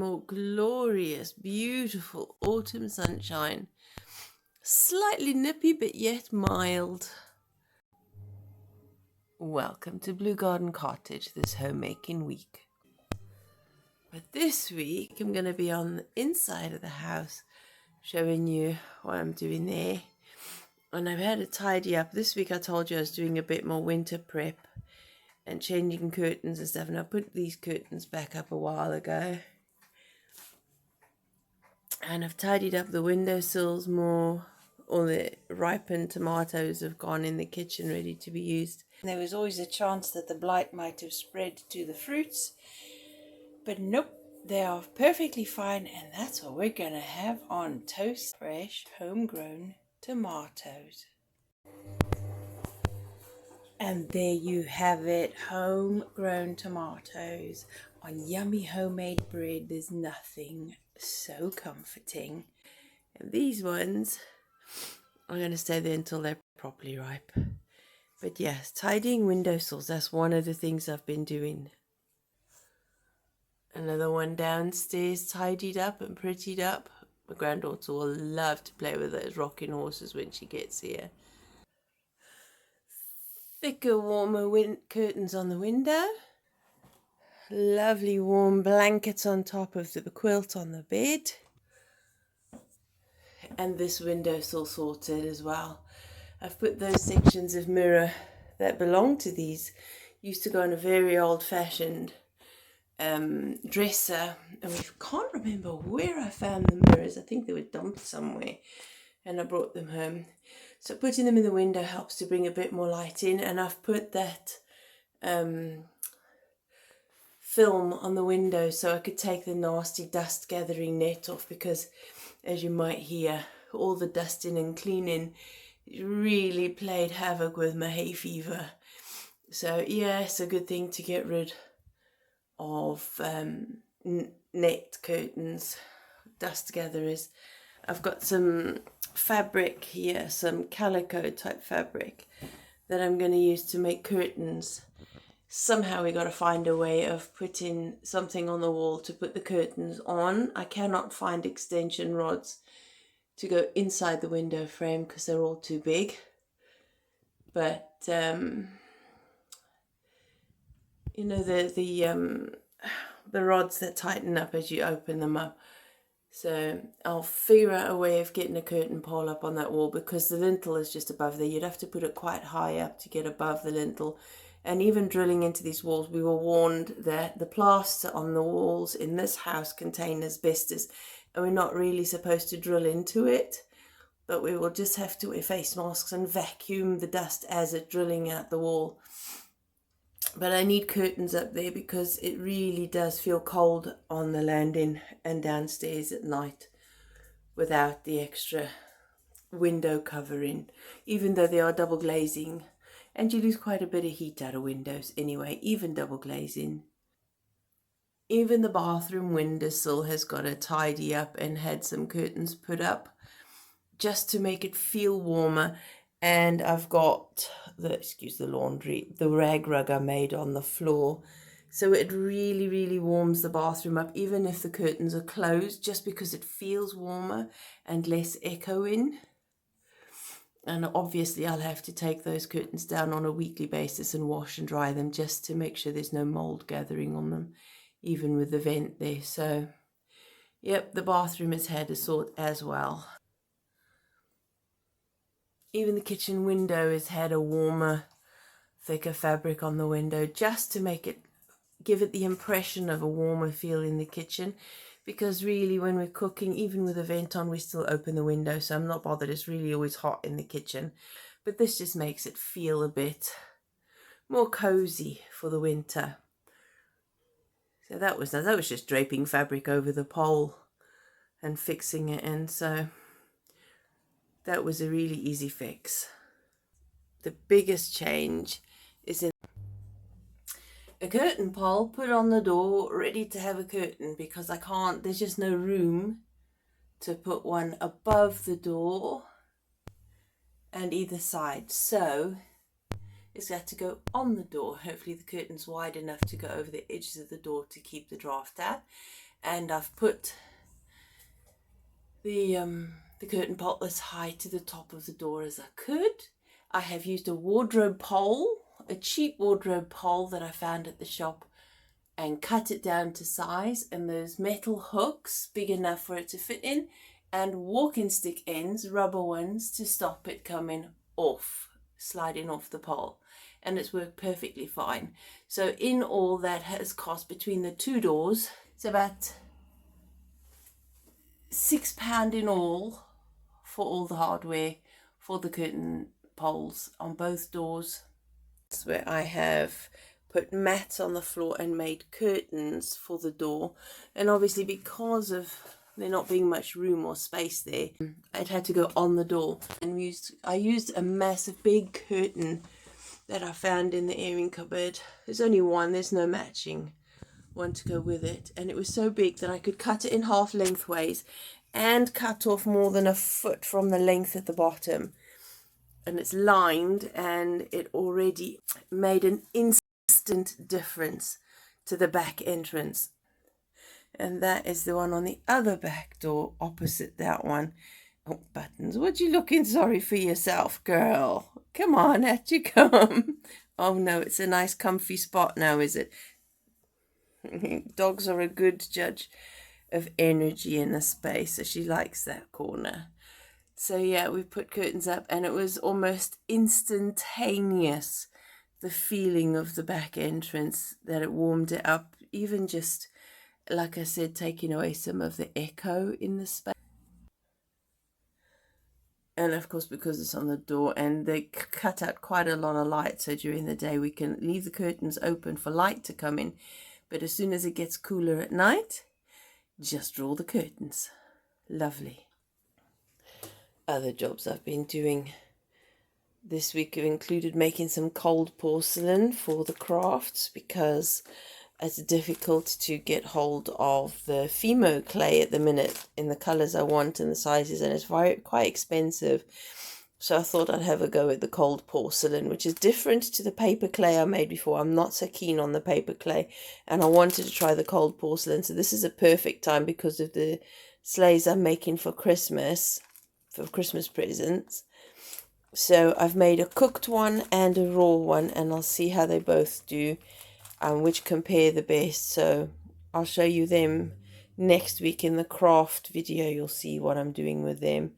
More glorious, beautiful autumn sunshine. Slightly nippy, but yet mild. Welcome to Blue Garden Cottage this homemaking week. But this week I'm going to be on the inside of the house showing you what I'm doing there. And I've had it tidy up. This week I told you I was doing a bit more winter prep and changing curtains and stuff. And I put these curtains back up a while ago. And I've tidied up the windowsills more. All the ripened tomatoes have gone in the kitchen ready to be used. There was always a chance that the blight might have spread to the fruits. But nope, they are perfectly fine. And that's what we're going to have on toast. Fresh, homegrown tomatoes. And there you have it, homegrown tomatoes on yummy homemade bread. There's nothing so comforting. And these ones are going to stay there until they're properly ripe. But yes, tidying windowsills, that's one of the things I've been doing. Another one downstairs tidied up and prettied up. My granddaughter will love to play with those rocking horses when she gets here. Thicker, warmer curtains on the window. Lovely warm blankets on top of the quilt on the bed. And this windowsill sorted as well. I've put those sections of mirror that belong to these. Used to go on a very old-fashioned dresser. And we can't remember where I found the mirrors. I think they were dumped somewhere. And I brought them home. So putting them in the window helps to bring a bit more light in. And I've put that film on the window so I could take the nasty dust gathering net off, because as you might hear, all the dusting and cleaning really played havoc with my hay fever. So yeah, it's a good thing to get rid of net curtains, dust gatherers. I've got some fabric here, some calico type fabric that I'm going to use to make curtains. Somehow we got to find a way of putting something on the wall to put the curtains on. I cannot find extension rods to go inside the window frame because they're all too big. But you know, the rods that tighten up as you open them up. So I'll figure out a way of getting a curtain pole up on that wall, because the lintel is just above there. You'd have to put it quite high up to get above the lintel. And even drilling into these walls, we were warned that the plaster on the walls in this house contain asbestos, and we're not really supposed to drill into it, but we will just have to wear face masks and vacuum the dust as it's drilling out the wall. But I need curtains up there because it really does feel cold on the landing and downstairs at night without the extra window covering, even though they are double glazing. And you lose quite a bit of heat out of windows anyway, even double glazing. Even the bathroom windowsill has got to tidy up and had some curtains put up just to make it feel warmer. And I've got the laundry, the rag rug I made on the floor. So it really, really warms the bathroom up, even if the curtains are closed, just because it feels warmer and less echoing. And obviously I'll have to take those curtains down on a weekly basis and wash and dry them just to make sure there's no mold gathering on them, even with the vent there. So, yep, the bathroom has had a sort as well. Even the kitchen window has had a warmer, thicker fabric on the window just to make it, give it the impression of a warmer feel in the kitchen. Because really when we're cooking, even with a vent on, we still open the window. So I'm not bothered, it's really always hot in the kitchen. But this just makes it feel a bit more cozy for the winter. So that was just draping fabric over the pole and fixing it in. So that was a really easy fix. The biggest change is in a curtain pole put on the door, ready to have a curtain, because there's just no room to put one above the door and either side. So it's got to go on the door. Hopefully the curtain's wide enough to go over the edges of the door to keep the draft out. and I've put the curtain pole as high to the top of the door as I could. I have used a wardrobe pole, a cheap wardrobe pole that I found at the shop, and cut it down to size, and those metal hooks big enough for it to fit in, and walking stick ends, rubber ones, to stop it coming off, sliding off the pole, and it's worked perfectly fine. So in all, that has cost, between the two doors, it's about £6 in all for all the hardware for the curtain poles on both doors. That's where I have put mats on the floor and made curtains for the door, and obviously because of there not being much room or space there, it had to go on the door, and I used a massive big curtain that I found in the airing cupboard. There's only one, there's no matching one to go with it, and it was so big that I could cut it in half lengthways and cut off more than a foot from the length at the bottom, and it's lined, and it already made an instant difference to the back entrance. And that is the one on the other back door opposite that one. Oh, buttons, what you looking sorry for yourself, girl? Come on, out you come. Oh no, it's a nice comfy spot now, is it? Dogs are a good judge of energy in a space, so she likes that corner. So yeah, we put curtains up, and it was almost instantaneous, the feeling of the back entrance, that it warmed it up, even just, like I said, taking away some of the echo in the space. And of course, because it's on the door, and they cut out quite a lot of light, so during the day we can leave the curtains open for light to come in, but as soon as it gets cooler at night, just draw the curtains. Lovely. Other jobs I've been doing this week have included making some cold porcelain for the crafts, because it's difficult to get hold of the Fimo clay at the minute in the colours I want and the sizes, and it's quite expensive. So I thought I'd have a go at the cold porcelain, which is different to the paper clay I made before. I'm not so keen on the paper clay, and I wanted to try the cold porcelain. So this is a perfect time because of the sleighs I'm making for Christmas presents. So I've made a cooked one and a raw one, and I'll see how they both do and which compare the best. So I'll show you them next week in the craft video. You'll see what I'm doing with them.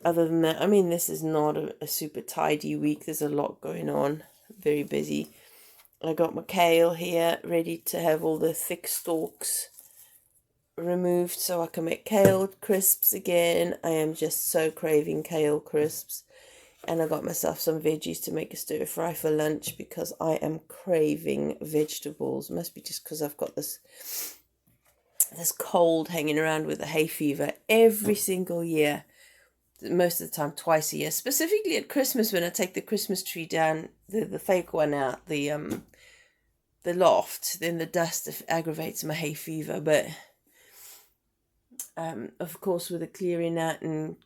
Other than that, I mean, this is not a super tidy week. There's a lot going on. Very busy. I got my kale here ready to have all the thick stalks removed so I can make kale crisps again. I am just so craving kale crisps. And I got myself some veggies to make a stir fry for lunch, because I am craving vegetables. Must be just because I've got this cold hanging around with the hay fever every single year. Most of the time, twice a year. Specifically at Christmas, when I take the Christmas tree down, the fake one out, the loft, then the dust aggravates my hay fever. But of course, with the clearing out and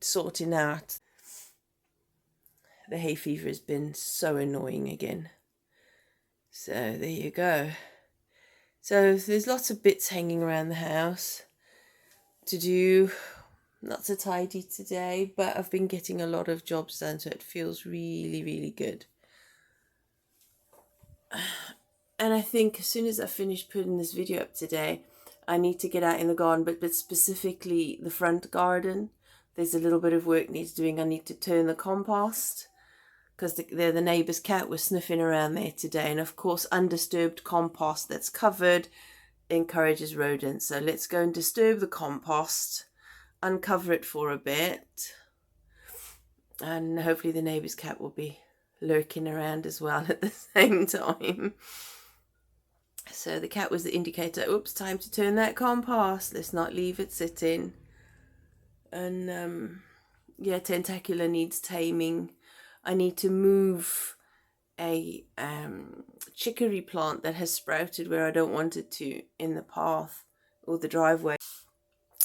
sorting out, the hay fever has been so annoying again. So there you go. So there's lots of bits hanging around the house to do. Not so tidy today, but I've been getting a lot of jobs done, so it feels really, really good. And I think as soon as I finish putting this video up today, I need to get out in the garden, but specifically the front garden. There's a little bit of work needs doing. I need to turn the compost, because the neighbour's cat was sniffing around there today. And of course, undisturbed compost that's covered encourages rodents. So let's go and disturb the compost, uncover it for a bit, and hopefully the neighbour's cat will be lurking around as well at the same time. So the cat was the indicator. Oops, time to turn that compost. Let's not leave it sitting. And yeah, Tentacular needs taming. I need to move a chicory plant that has sprouted where I don't want it to, in the path or the driveway.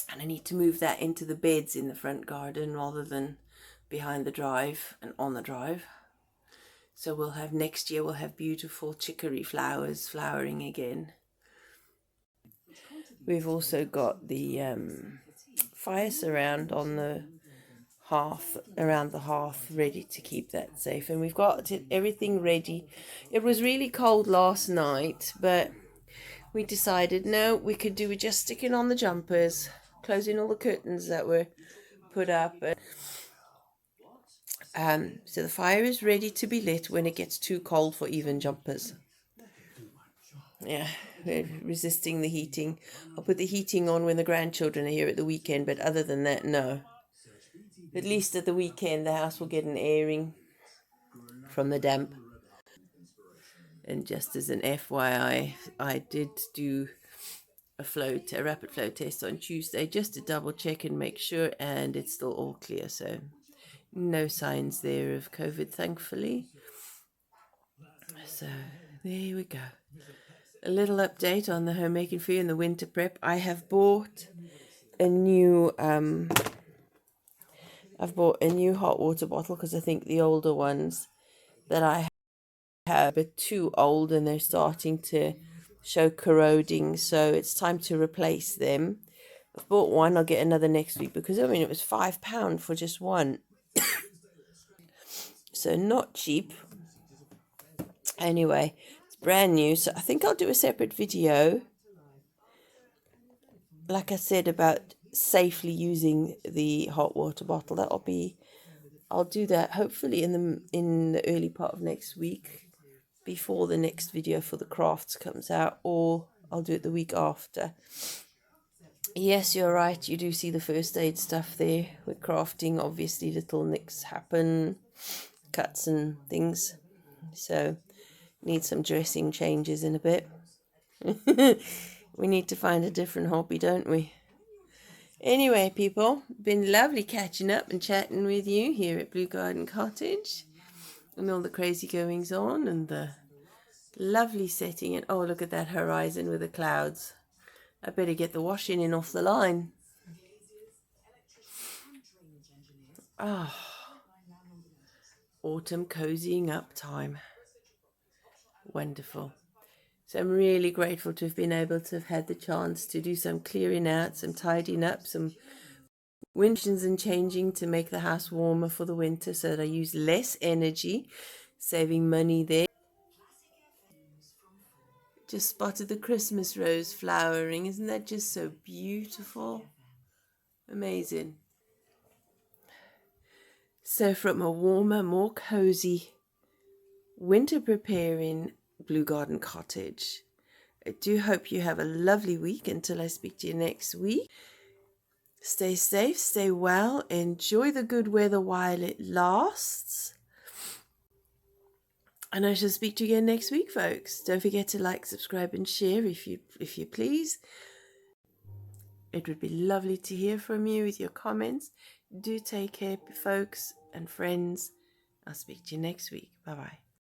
And I need to move that into the beds in the front garden rather than behind the drive and on the drive. So next year we'll have beautiful chicory flowers flowering again. We've also got the fire surround on the hearth, around the hearth, ready to keep that safe. And we've got everything ready. It was really cold last night, but we decided no, we could do with just sticking on the jumpers, closing all the curtains that were put up. So the fire is ready to be lit when it gets too cold for even jumpers. Yeah, we're resisting the heating. I'll put the heating on when the grandchildren are here at the weekend, but other than that, no. At least at the weekend, the house will get an airing from the damp. And just as an FYI, I did do a rapid flow test on Tuesday just to double check and make sure, and it's still all clear. So no signs there of COVID, thankfully. So there we go. A little update on the homemaking food and the winter prep. I have bought a new hot water bottle because I think the older ones that I have are a bit too old and they're starting to show corroding, so it's time to replace them. I've bought one, I'll get another next week because I mean it was £5 for just one. So not cheap. Anyway, it's brand new, so I think I'll do a separate video, like I said, about safely using the hot water bottle. I'll do that hopefully in the early part of next week, before the next video for the crafts comes out, or I'll do it the week after. Yes, you're right, you do see the first aid stuff there with crafting. Obviously little nicks happen, cuts and things, so need some dressing changes in a bit. We need to find a different hobby, don't we? Anyway, people, been lovely catching up and chatting with you here at Blue Garden Cottage, and all the crazy goings on and the lovely setting. And oh, look at that horizon with the clouds. I better get the washing in off the line. Ah, autumn cozying up time. Wonderful. So I'm really grateful to have been able to have had the chance to do some clearing out, some tidying up, some windows and changing to make the house warmer for the winter so that I use less energy, saving money there. Just spotted the Christmas rose flowering. Isn't that just so beautiful? Amazing. So from a warmer, more cozy, winter preparing Blue Garden Cottage, I do hope you have a lovely week until I speak to you next week. Stay safe, stay well, enjoy the good weather while it lasts. And I shall speak to you again next week, folks. Don't forget to like, subscribe, and share if you please. It would be lovely to hear from you with your comments. Do take care, folks and friends. I'll speak to you next week. Bye-bye.